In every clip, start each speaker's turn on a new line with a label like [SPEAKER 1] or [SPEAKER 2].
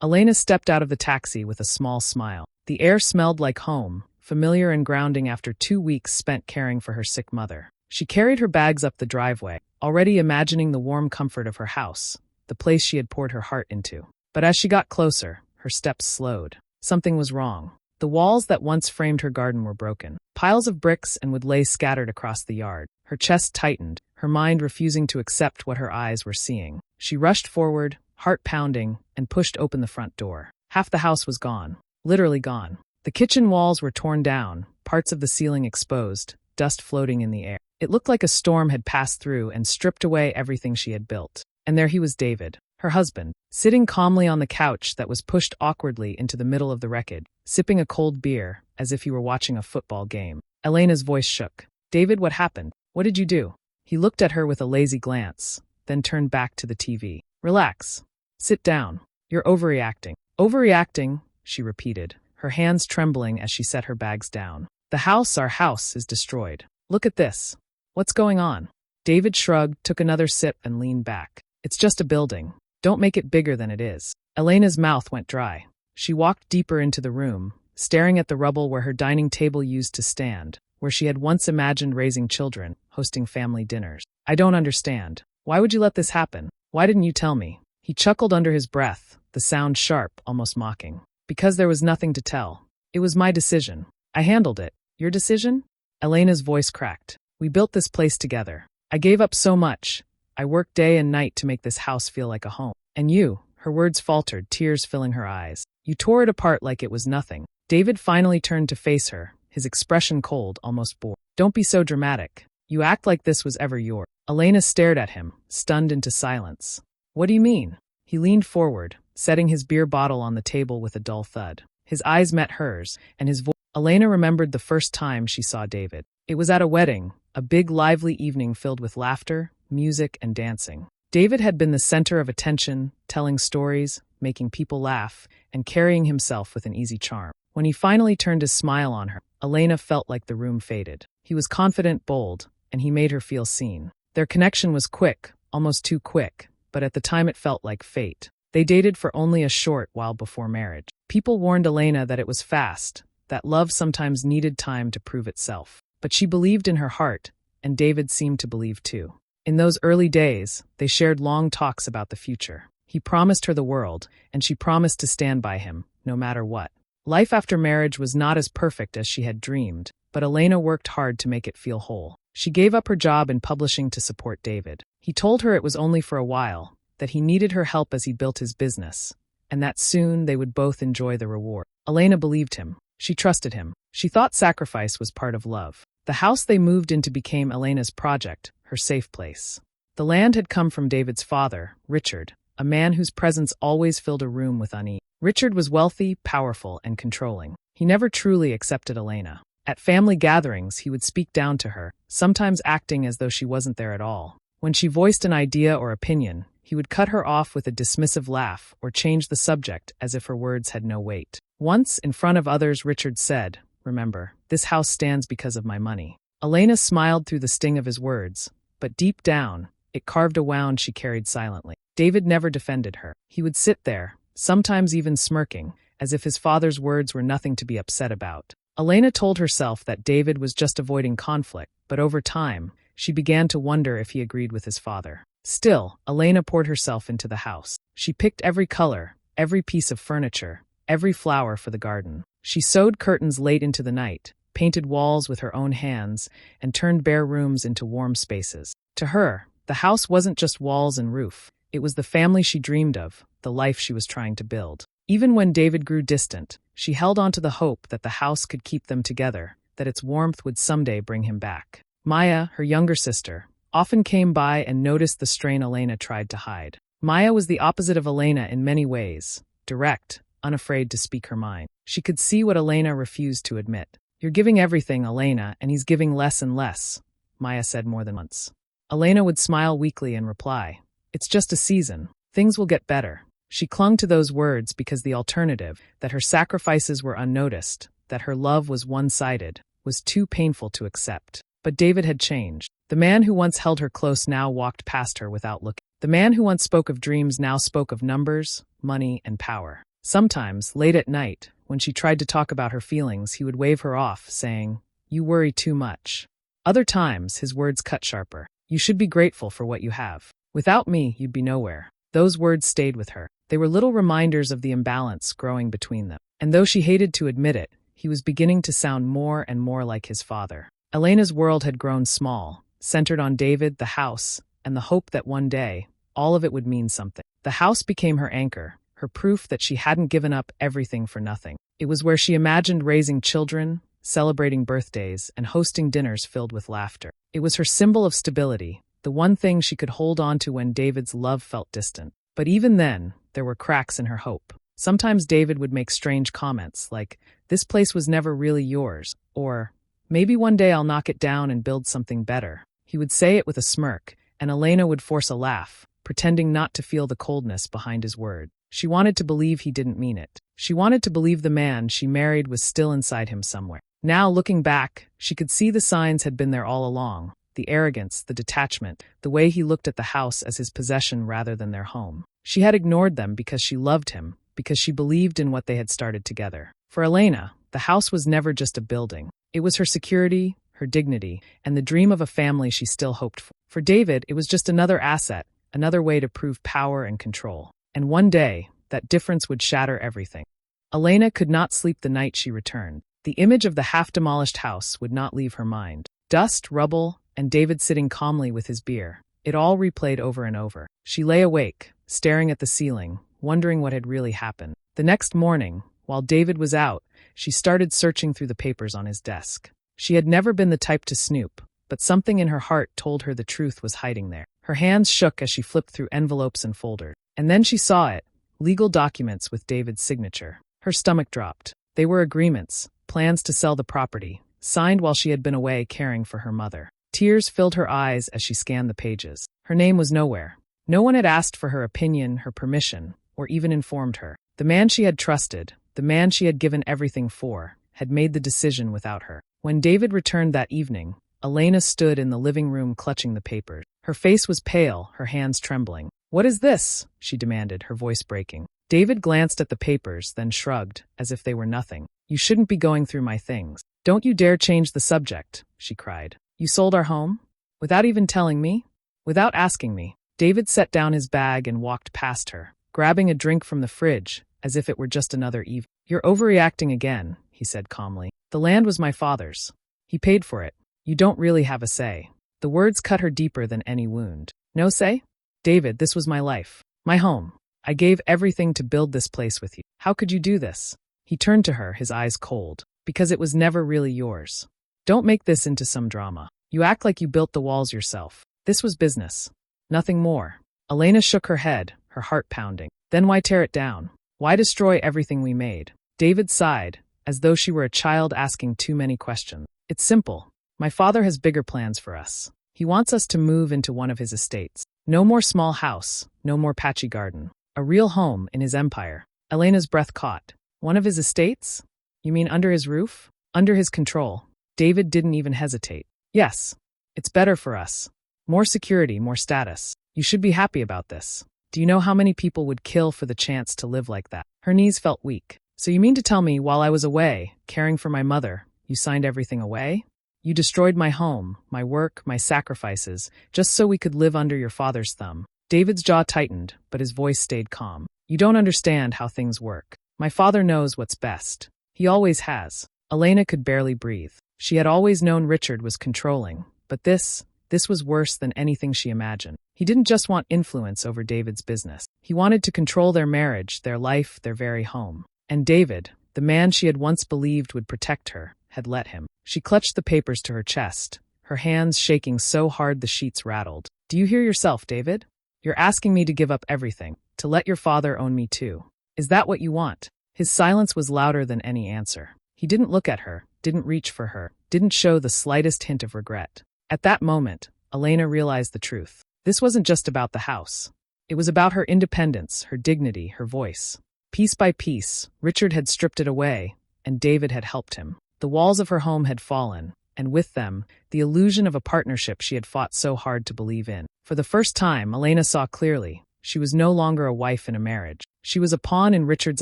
[SPEAKER 1] Elena stepped out of the taxi with a small smile. The air smelled like home, familiar and grounding after 2 weeks spent caring for her sick mother. She carried her bags up the driveway, already imagining the warm comfort of her house, the place she had poured her heart into. But as she got closer, her steps slowed. Something was wrong. The walls that once framed her garden were broken. Piles of bricks and wood lay scattered across the yard. Her chest tightened, her mind refusing to accept what her eyes were seeing. She rushed forward, heart pounding, and pushed open the front door. Half the house was gone. Literally gone. The kitchen walls were torn down, parts of the ceiling exposed, dust floating in the air. It looked like a storm had passed through and stripped away everything she had built. And there he was, David, her husband, sitting calmly on the couch that was pushed awkwardly into the middle of the wreckage, sipping a cold beer, as if he were watching a football game. Elena's voice shook. "David, what happened? What did you do?" He looked at her with a lazy glance, then turned back to the TV. "Relax. Sit down. You're overreacting." "Overreacting," she repeated, her hands trembling as she set her bags down. Our house, is destroyed. Look at this. What's going on?" David shrugged, took another sip, and leaned back. "It's just a building. Don't make it bigger than it is." Elena's mouth went dry. She walked deeper into the room, staring at the rubble where her dining table used to stand, where she had once imagined raising children, hosting family dinners. "I don't understand. Why would you let this happen? Why didn't you tell me?" He chuckled under his breath, the sound sharp, almost mocking. "Because there was nothing to tell. It was my decision. I handled it." "Your decision?" Elena's voice cracked. "We built this place together. I gave up so much. I worked day and night to make this house feel like a home. And you," her words faltered, tears filling her eyes, "you tore it apart like it was nothing." David finally turned to face her, his expression cold, almost bored. "Don't be so dramatic. You act like this was ever yours." Elena stared at him, stunned into silence. "What do you mean?" He leaned forward, setting his beer bottle on the table with a dull thud. His eyes met hers, and his voice. Elena remembered the first time she saw David. It was at a wedding, a big lively evening filled with laughter, music, and dancing. David had been the center of attention, telling stories, making people laugh, and carrying himself with an easy charm. When he finally turned his smile on her, Elena felt like the room faded. He was confident, bold, and he made her feel seen. Their connection was quick, almost too quick, but at the time it felt like fate. They dated for only a short while before marriage. People warned Elena that it was fast, that love sometimes needed time to prove itself. But she believed in her heart, and David seemed to believe too. In those early days, they shared long talks about the future. He promised her the world, and she promised to stand by him, no matter what. Life after marriage was not as perfect as she had dreamed, but Elena worked hard to make it feel whole. She gave up her job in publishing to support David. He told her it was only for a while, that he needed her help as he built his business, and that soon they would both enjoy the reward. Elena believed him. She trusted him. She thought sacrifice was part of love. The house they moved into became Elena's project, her safe place. The land had come from David's father, Richard, a man whose presence always filled a room with unease. Richard was wealthy, powerful, and controlling. He never truly accepted Elena. At family gatherings, he would speak down to her, sometimes acting as though she wasn't there at all. When she voiced an idea or opinion, he would cut her off with a dismissive laugh or change the subject as if her words had no weight. Once, in front of others, Richard said, "Remember, this house stands because of my money." Elena smiled through the sting of his words, but deep down, it carved a wound she carried silently. David never defended her. He would sit there, sometimes even smirking, as if his father's words were nothing to be upset about. Elena told herself that David was just avoiding conflict, but over time, she began to wonder if he agreed with his father. Still, Elena poured herself into the house. She picked every color, every piece of furniture, every flower for the garden. She sewed curtains late into the night, painted walls with her own hands, and turned bare rooms into warm spaces. To her, the house wasn't just walls and roof. It was the family she dreamed of, the life she was trying to build. Even when David grew distant, she held on to the hope that the house could keep them together, that its warmth would someday bring him back. Maya, her younger sister, often came by and noticed the strain Elena tried to hide. Maya was the opposite of Elena in many ways, direct, unafraid to speak her mind. She could see what Elena refused to admit. "You're giving everything, Elena, and he's giving less and less," Maya said more than once. Elena would smile weakly and reply, "It's just a season. Things will get better." She clung to those words because the alternative, that her sacrifices were unnoticed, that her love was one-sided, was too painful to accept. But David had changed. The man who once held her close now walked past her without looking. The man who once spoke of dreams now spoke of numbers, money, and power. Sometimes, late at night, when she tried to talk about her feelings, he would wave her off, saying, "You worry too much." Other times, his words cut sharper. "You should be grateful for what you have. Without me, you'd be nowhere." Those words stayed with her. They were little reminders of the imbalance growing between them. And though she hated to admit it, he was beginning to sound more and more like his father. Elena's world had grown small, centered on David, the house, and the hope that one day, all of it would mean something. The house became her anchor, her proof that she hadn't given up everything for nothing. It was where she imagined raising children, celebrating birthdays, and hosting dinners filled with laughter. It was her symbol of stability, the one thing she could hold on to when David's love felt distant. But even then, there were cracks in her hope. Sometimes David would make strange comments like, "This place was never really yours," or, "Maybe one day I'll knock it down and build something better." He would say it with a smirk, and Elena would force a laugh, pretending not to feel the coldness behind his word. She wanted to believe he didn't mean it. She wanted to believe the man she married was still inside him somewhere. Now, looking back, she could see the signs had been there all along. The arrogance, the detachment, the way he looked at the house as his possession rather than their home. She had ignored them because she loved him, because she believed in what they had started together. For Elena, the house was never just a building. It was her security, her dignity, and the dream of a family she still hoped for. For David, it was just another asset, another way to prove power and control. And one day, that difference would shatter everything. Elena could not sleep the night she returned. The image of the half-demolished house would not leave her mind. Dust, rubble, and David sitting calmly with his beer. It all replayed over and over. She lay awake, staring at the ceiling, wondering what had really happened. The next morning, while David was out, she started searching through the papers on his desk. She had never been the type to snoop, but something in her heart told her the truth was hiding there. Her hands shook as she flipped through envelopes and folders. And then she saw it, legal documents with David's signature. Her stomach dropped. They were agreements, plans to sell the property, signed while she had been away caring for her mother. Tears filled her eyes as she scanned the pages. Her name was nowhere. No one had asked for her opinion, her permission, or even informed her. The man she had trusted, the man she had given everything for, had made the decision without her. When David returned that evening, Elena stood in the living room clutching the papers. Her face was pale, her hands trembling. "What is this?" she demanded, her voice breaking. David glanced at the papers, then shrugged, as if they were nothing. "You shouldn't be going through my things. Don't you dare change the subject," she cried. "You sold our home? Without even telling me? Without asking me?" David set down his bag and walked past her, grabbing a drink from the fridge, as if it were just another evening. "You're overreacting again," he said calmly. "The land was my father's. He paid for it. You don't really have a say." The words cut her deeper than any wound. "No say? David, this was my life. My home. I gave everything to build this place with you. How could you do this?" He turned to her, his eyes cold. "Because it was never really yours. Don't make this into some drama. You act like you built the walls yourself. This was business. Nothing more." Elena shook her head, her heart pounding. "Then why tear it down? Why destroy everything we made?" David sighed, as though she were a child asking too many questions. "It's simple. My father has bigger plans for us. He wants us to move into one of his estates. No more small house, no more patchy garden. A real home in his empire." Elena's breath caught. "One of his estates? You mean under his roof? Under his control?" David didn't even hesitate. "Yes. It's better for us. More security, more status. You should be happy about this. Do you know how many people would kill for the chance to live like that?" Her knees felt weak. "So you mean to tell me while I was away, caring for my mother, you signed everything away? You destroyed my home, my work, my sacrifices, just so we could live under your father's thumb." David's jaw tightened, but his voice stayed calm. "You don't understand how things work. My father knows what's best. He always has." Elena could barely breathe. She had always known Richard was controlling, but this was worse than anything she imagined. He didn't just want influence over David's business. He wanted to control their marriage, their life, their very home. And David, the man she had once believed would protect her, had let him. She clutched the papers to her chest, her hands shaking so hard the sheets rattled. "Do you hear yourself, David? You're asking me to give up everything, to let your father own me too. Is that what you want?" His silence was louder than any answer. He didn't look at her, didn't reach for her, didn't show the slightest hint of regret. At that moment, Elena realized the truth. This wasn't just about the house. It was about her independence, her dignity, her voice. Piece by piece, Richard had stripped it away, and David had helped him. The walls of her home had fallen, and with them, the illusion of a partnership she had fought so hard to believe in. For the first time, Elena saw clearly. She was no longer a wife in a marriage. She was a pawn in Richard's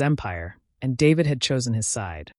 [SPEAKER 1] empire, and David had chosen his side.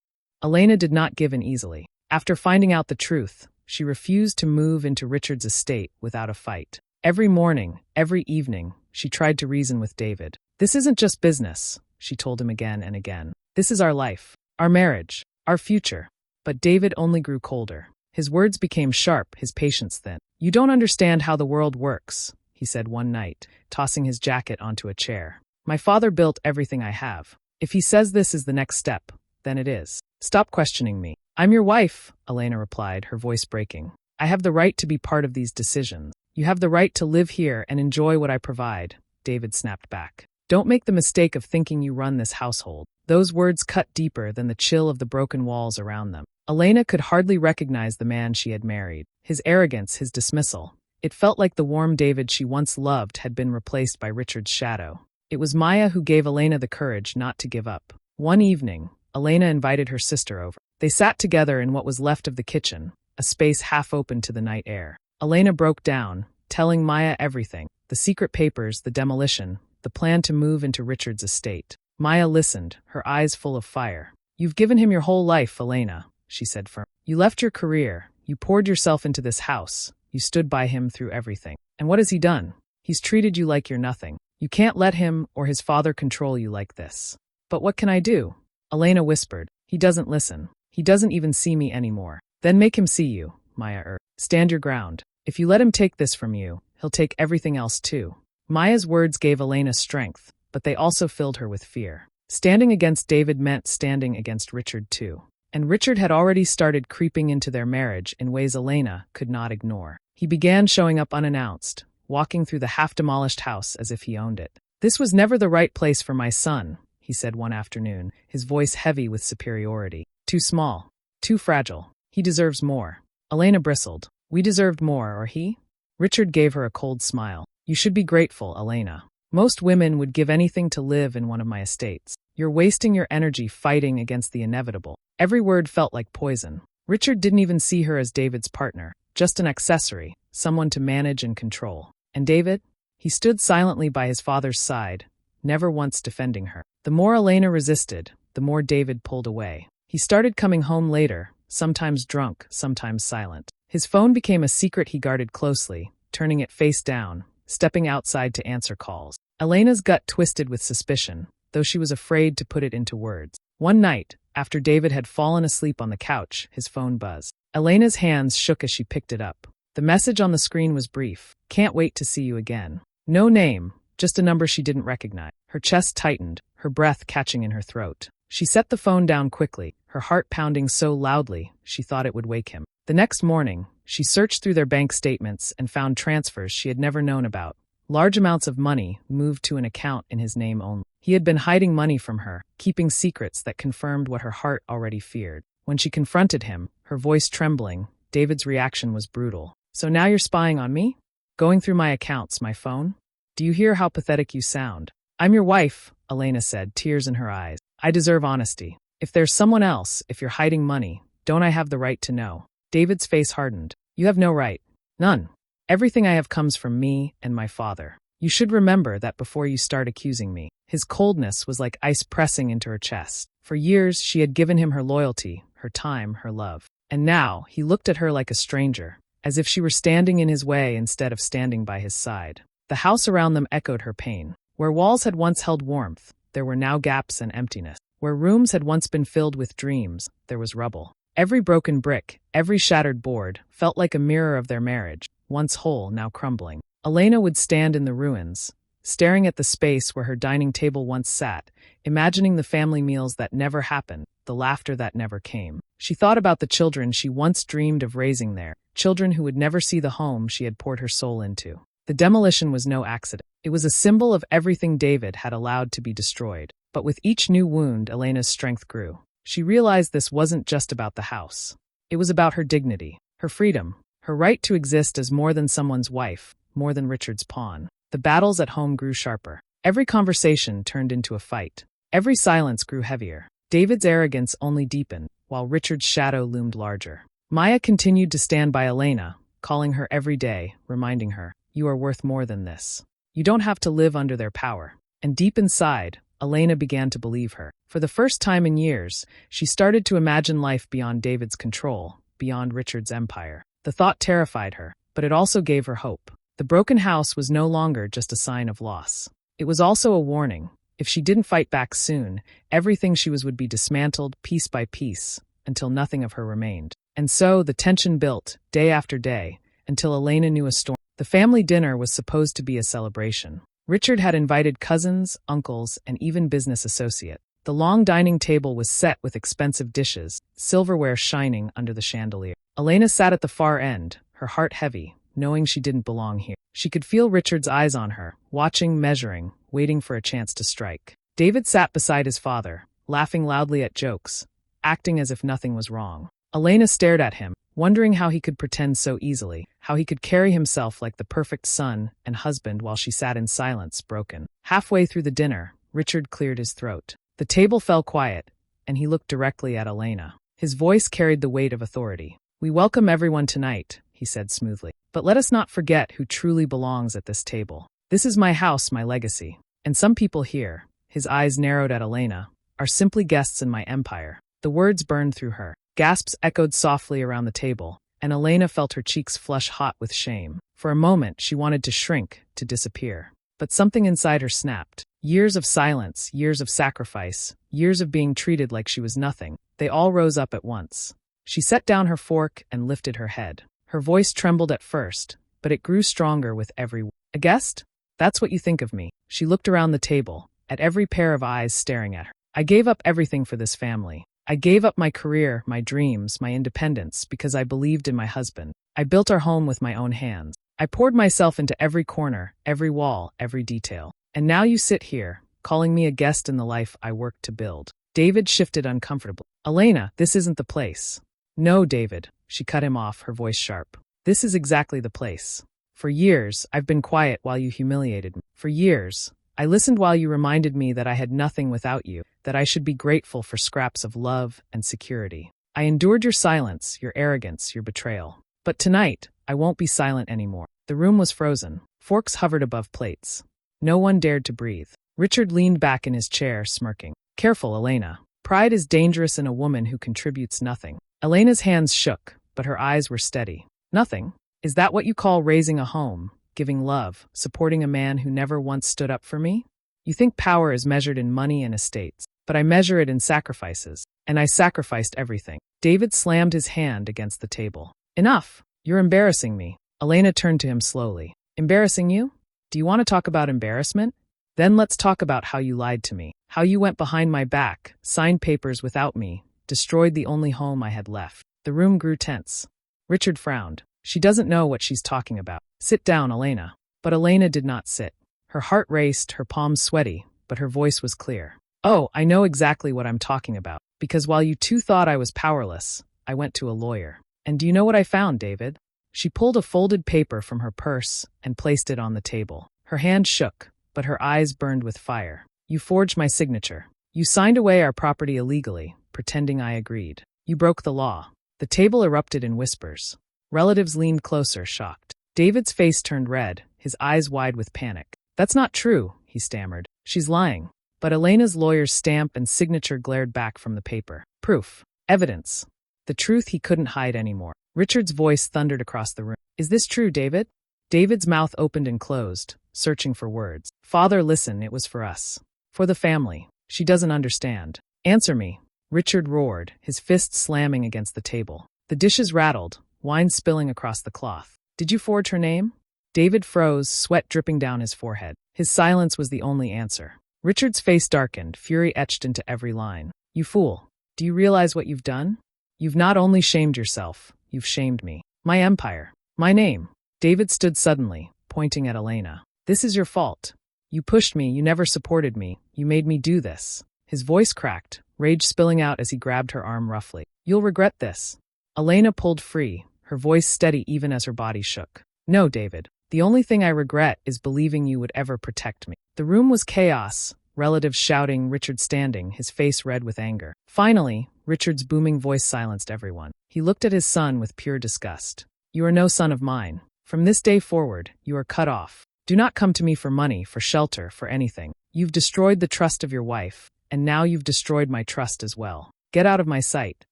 [SPEAKER 1] Elena did not give in easily. After finding out the truth, she refused to move into Richard's estate without a fight. Every morning, every evening, she tried to reason with David. "This isn't just business," she told him again and again. "This is our life, our marriage, our future." But David only grew colder. His words became sharp, his patience thin. "You don't understand how the world works," he said one night, tossing his jacket onto a chair. "My father built everything I have. If he says this is the next step, then it is. Stop questioning me." "I'm your wife," Elena replied, her voice breaking. "I have the right to be part of these decisions. You have the right to live here and enjoy what I provide," David snapped back. "Don't make the mistake of thinking you run this household." Those words cut deeper than the chill of the broken walls around them. Elena could hardly recognize the man she had married. His arrogance, his dismissal. It felt like the warm David she once loved had been replaced by Richard's shadow. It was Maya who gave Elena the courage not to give up. One evening, Elena invited her sister over. They sat together in what was left of the kitchen, a space half open to the night air. Elena broke down, telling Maya everything: the secret papers, the demolition, the plan to move into Richard's estate. Maya listened, her eyes full of fire. "You've given him your whole life, Elena," she said firmly. "You left your career, you poured yourself into this house, you stood by him through everything. And what has he done? He's treated you like you're nothing. You can't let him or his father control you like this." "But what can I do?" Elena whispered. "He doesn't listen. He doesn't even see me anymore." "Then make him see you," Maya urged. "Stand your ground. If you let him take this from you, he'll take everything else too." Maya's words gave Elena strength, but they also filled her with fear. Standing against David meant standing against Richard too. And Richard had already started creeping into their marriage in ways Elena could not ignore. He began showing up unannounced, walking through the half-demolished house as if he owned it. "This was never the right place for my son," he said one afternoon, his voice heavy with superiority. "Too small. Too fragile. He deserves more." Elena bristled. "We deserved more, or he?" Richard gave her a cold smile. "You should be grateful, Elena. Most women would give anything to live in one of my estates. You're wasting your energy fighting against the inevitable." Every word felt like poison. Richard didn't even see her as David's partner, just an accessory, someone to manage and control. And David? He stood silently by his father's side, never once defending her. The more Elena resisted, the more David pulled away. He started coming home later, sometimes drunk, sometimes silent. His phone became a secret he guarded closely, turning it face down, stepping outside to answer calls. Elena's gut twisted with suspicion, though she was afraid to put it into words. One night, after David had fallen asleep on the couch, his phone buzzed. Elena's hands shook as she picked it up. The message on the screen was brief. "Can't wait to see you again." No name, just a number she didn't recognize. Her chest tightened, her breath catching in her throat. She set the phone down quickly, her heart pounding so loudly she thought it would wake him. The next morning, she searched through their bank statements and found transfers she had never known about. Large amounts of money moved to an account in his name only. He had been hiding money from her, keeping secrets that confirmed what her heart already feared. When she confronted him, her voice trembling, David's reaction was brutal. "So now you're spying on me? Going through my accounts, my phone? Do you hear how pathetic you sound?" "I'm your wife," Elena said, tears in her eyes. "I deserve honesty. If there's someone else, if you're hiding money, don't I have the right to know?" David's face hardened. "You have no right. None. Everything I have comes from me and my father. You should remember that before you start accusing me." His coldness was like ice pressing into her chest. For years, she had given him her loyalty, her time, her love. And now, he looked at her like a stranger, as if she were standing in his way instead of standing by his side. The house around them echoed her pain. Where walls had once held warmth, there were now gaps and emptiness. Where rooms had once been filled with dreams, there was rubble. Every broken brick, every shattered board, felt like a mirror of their marriage, once whole, now crumbling. Elena would stand in the ruins, staring at the space where her dining table once sat, imagining the family meals that never happened, the laughter that never came. She thought about the children she once dreamed of raising there, children who would never see the home she had poured her soul into. The demolition was no accident. It was a symbol of everything David had allowed to be destroyed. But with each new wound, Elena's strength grew. She realized this wasn't just about the house. It was about her dignity, her freedom, her right to exist as more than someone's wife, more than Richard's pawn. The battles at home grew sharper. Every conversation turned into a fight. Every silence grew heavier. David's arrogance only deepened, while Richard's shadow loomed larger. Maya continued to stand by Elena, calling her every day, reminding her, "You are worth more than this. You don't have to live under their power." And deep inside, Elena began to believe her. For the first time in years, she started to imagine life beyond David's control, beyond Richard's empire. The thought terrified her, but it also gave her hope. The broken house was no longer just a sign of loss. It was also a warning. If she didn't fight back soon, everything she was would be dismantled piece by piece, until nothing of her remained. And so the tension built, day after day, until Elena knew a storm. The family dinner was supposed to be a celebration. Richard had invited cousins, uncles, and even business associates. The long dining table was set with expensive dishes, silverware shining under the chandelier. Elena sat at the far end, her heart heavy, knowing she didn't belong here. She could feel Richard's eyes on her, watching, measuring, waiting for a chance to strike. David sat beside his father, laughing loudly at jokes, acting as if nothing was wrong. Elena stared at him, wondering how he could pretend so easily, how he could carry himself like the perfect son and husband while she sat in silence, broken. Halfway through the dinner, Richard cleared his throat. The table fell quiet, and he looked directly at Elena. His voice carried the weight of authority. "We welcome everyone tonight," he said smoothly. "But let us not forget who truly belongs at this table. This is my house, my legacy. And some people here," his eyes narrowed at Elena, "are simply guests in my empire." The words burned through her. Gasps echoed softly around the table, and Elena felt her cheeks flush hot with shame. For a moment, she wanted to shrink, to disappear. But something inside her snapped. Years of silence, years of sacrifice, years of being treated like she was nothing. They all rose up at once. She set down her fork and lifted her head. Her voice trembled at first, but it grew stronger with every word. "A guest? That's what you think of me." She looked around the table, at every pair of eyes staring at her. "I gave up everything for this family. I gave up my career, my dreams, my independence, because I believed in my husband. I built our home with my own hands. I poured myself into every corner, every wall, every detail. And now you sit here, calling me a guest in the life I worked to build." David shifted uncomfortably. "Elena, this isn't the place." "No, David," she cut him off, her voice sharp. "This is exactly the place. For years, I've been quiet while you humiliated me. For years, I listened while you reminded me that I had nothing without you, that I should be grateful for scraps of love and security. I endured your silence, your arrogance, your betrayal. But tonight, I won't be silent anymore." The room was frozen. Forks hovered above plates. No one dared to breathe. Richard leaned back in his chair, smirking. "Careful, Elena. Pride is dangerous in a woman who contributes nothing." Elena's hands shook, but her eyes were steady. "Nothing? Is that what you call raising a home, giving love, supporting a man who never once stood up for me? You think power is measured in money and estates, but I measure it in sacrifices, and I sacrificed everything." David slammed his hand against the table. "Enough! You're embarrassing me." Elena turned to him slowly. "Embarrassing you? Do you want to talk about embarrassment? Then let's talk about how you lied to me, how you went behind my back, signed papers without me, destroyed the only home I had left." The room grew tense. Richard frowned. "She doesn't know what she's talking about. Sit down, Elena." But Elena did not sit. Her heart raced, her palms sweaty, but her voice was clear. "Oh, I know exactly what I'm talking about. Because while you two thought I was powerless, I went to a lawyer. And do you know what I found, David?" She pulled a folded paper from her purse and placed it on the table. Her hand shook, but her eyes burned with fire. "You forged my signature. You signed away our property illegally, pretending I agreed. You broke the law." The table erupted in whispers. Relatives leaned closer, shocked. David's face turned red, his eyes wide with panic. "That's not true," he stammered. "She's lying." But Elena's lawyer's stamp and signature glared back from the paper. Proof. Evidence. The truth he couldn't hide anymore. Richard's voice thundered across the room. "Is this true, David?" David's mouth opened and closed, searching for words. "Father, listen, it was for us. For the family. She doesn't understand. Answer me." Richard roared, his fists slamming against the table. The dishes rattled, wine spilling across the cloth. "Did you forge her name?" David froze, sweat dripping down his forehead. His silence was the only answer. Richard's face darkened, fury etched into every line. "You fool. Do you realize what you've done? You've not only shamed yourself, you've shamed me. My empire. My name." David stood suddenly, pointing at Elena. "This is your fault. You pushed me, you never supported me, you made me do this." His voice cracked, rage spilling out as he grabbed her arm roughly. "You'll regret this." Elena pulled free, her voice steady even as her body shook. "No, David. The only thing I regret is believing you would ever protect me." The room was chaos, relatives shouting, Richard standing, his face red with anger. Finally, Richard's booming voice silenced everyone. He looked at his son with pure disgust. "You are no son of mine. From this day forward, you are cut off. Do not come to me for money, for shelter, for anything. You've destroyed the trust of your wife, and now you've destroyed my trust as well. Get out of my sight."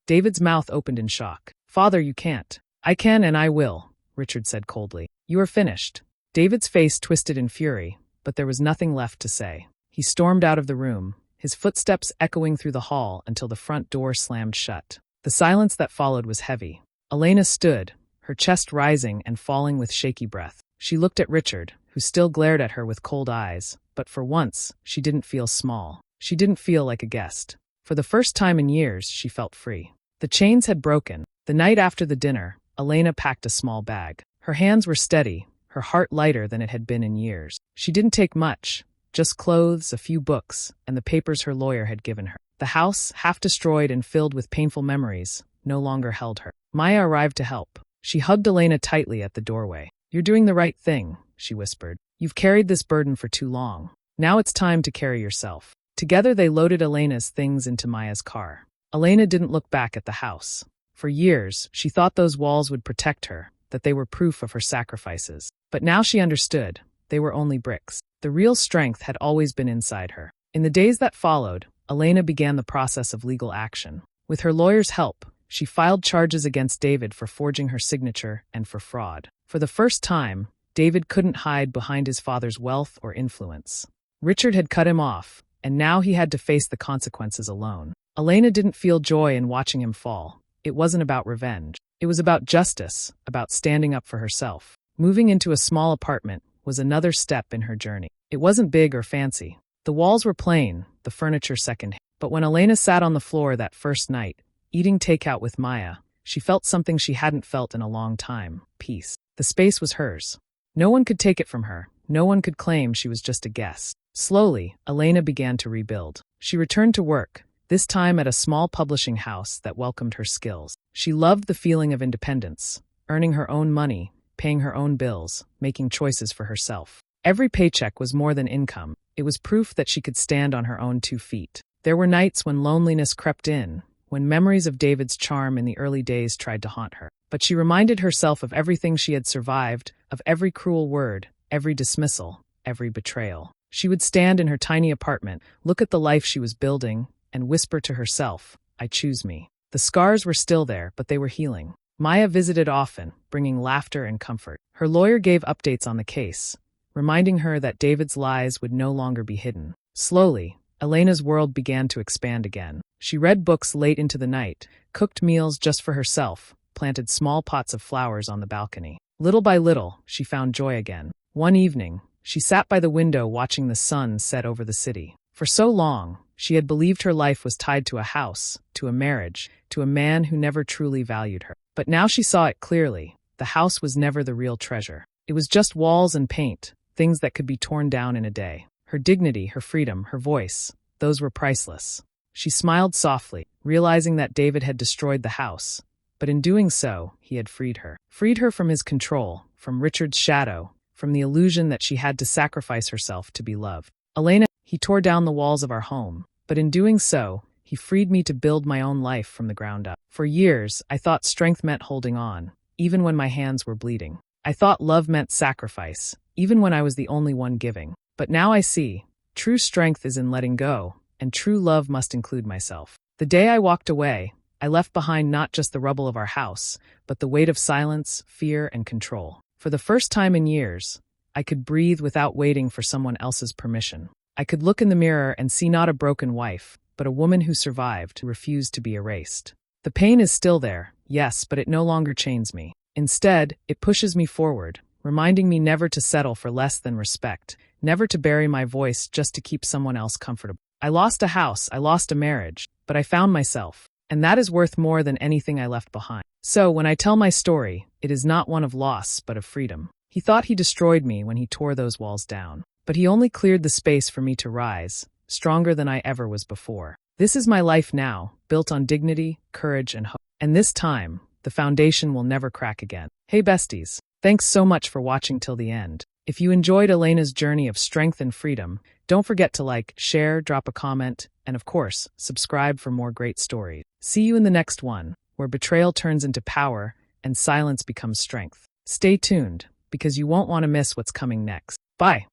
[SPEAKER 1] David's mouth opened in shock. "Father, you can't." "I can and I will," Richard said coldly. "You are finished." David's face twisted in fury, but there was nothing left to say. He stormed out of the room, his footsteps echoing through the hall until the front door slammed shut. The silence that followed was heavy. Elena stood, her chest rising and falling with shaky breath. She looked at Richard, who still glared at her with cold eyes, but for once, she didn't feel small. She didn't feel like a guest. For the first time in years, she felt free. The chains had broken. The night after the dinner, Elena packed a small bag. Her hands were steady, her heart lighter than it had been in years. She didn't take much, just clothes, a few books, and the papers her lawyer had given her. The house, half destroyed and filled with painful memories, no longer held her. Maya arrived to help. She hugged Elena tightly at the doorway. "You're doing the right thing," she whispered. "You've carried this burden for too long. Now it's time to carry yourself." Together they loaded Elena's things into Maya's car. Elena didn't look back at the house. For years, she thought those walls would protect her, that they were proof of her sacrifices. But now she understood. They were only bricks. The real strength had always been inside her. In the days that followed, Elena began the process of legal action. With her lawyer's help, she filed charges against David for forging her signature and for fraud. For the first time, David couldn't hide behind his father's wealth or influence. Richard had cut him off, and now he had to face the consequences alone. Elena didn't feel joy in watching him fall. It wasn't about revenge. It was about justice, about standing up for herself. Moving into a small apartment was another step in her journey. It wasn't big or fancy. The walls were plain, the furniture second-hand. But when Elena sat on the floor that first night, eating takeout with Maya, she felt something she hadn't felt in a long time: peace. The space was hers. No one could take it from her. No one could claim she was just a guest. Slowly, Elena began to rebuild. She returned to work, this time at a small publishing house that welcomed her skills. She loved the feeling of independence, earning her own money, paying her own bills, making choices for herself. Every paycheck was more than income. It was proof that she could stand on her own 2 feet. There were nights when loneliness crept in, when memories of David's charm in the early days tried to haunt her. But she reminded herself of everything she had survived, of every cruel word, every dismissal, every betrayal. She would stand in her tiny apartment, look at the life she was building, and whisper to herself, "I choose me." The scars were still there, but they were healing. Maya visited often, bringing laughter and comfort. Her lawyer gave updates on the case, reminding her that David's lies would no longer be hidden. Slowly, Elena's world began to expand again. She read books late into the night, cooked meals just for herself, planted small pots of flowers on the balcony. Little by little, she found joy again. One evening, she sat by the window watching the sun set over the city. For so long, she had believed her life was tied to a house, to a marriage, to a man who never truly valued her. But now she saw it clearly. The house was never the real treasure. It was just walls and paint, things that could be torn down in a day. Her dignity, her freedom, her voice, those were priceless. She smiled softly, realizing that David had destroyed the house. But in doing so, he had freed her. Freed her from his control, from Richard's shadow, from the illusion that she had to sacrifice herself to be loved. "Elena, he tore down the walls of our home, but in doing so, he freed me to build my own life from the ground up. For years, I thought strength meant holding on, even when my hands were bleeding. I thought love meant sacrifice, even when I was the only one giving. But now I see, true strength is in letting go, and true love must include myself. The day I walked away, I left behind not just the rubble of our house, but the weight of silence, fear, and control. For the first time in years, I could breathe without waiting for someone else's permission. I could look in the mirror and see not a broken wife, but a woman who survived, who refused to be erased. The pain is still there, yes, but it no longer chains me. Instead, it pushes me forward, reminding me never to settle for less than respect, never to bury my voice just to keep someone else comfortable. I lost a house, I lost a marriage, but I found myself, and that is worth more than anything I left behind. So, when I tell my story, it is not one of loss, but of freedom. He thought he destroyed me when he tore those walls down, but he only cleared the space for me to rise, stronger than I ever was before. This is my life now, built on dignity, courage, and hope. And this time, the foundation will never crack again. Hey besties, thanks so much for watching till the end. If you enjoyed Elena's journey of strength and freedom, don't forget to like, share, drop a comment, and of course, subscribe for more great stories. See you in the next one, where betrayal turns into power and silence becomes strength. Stay tuned, because you won't want to miss what's coming next. Bye.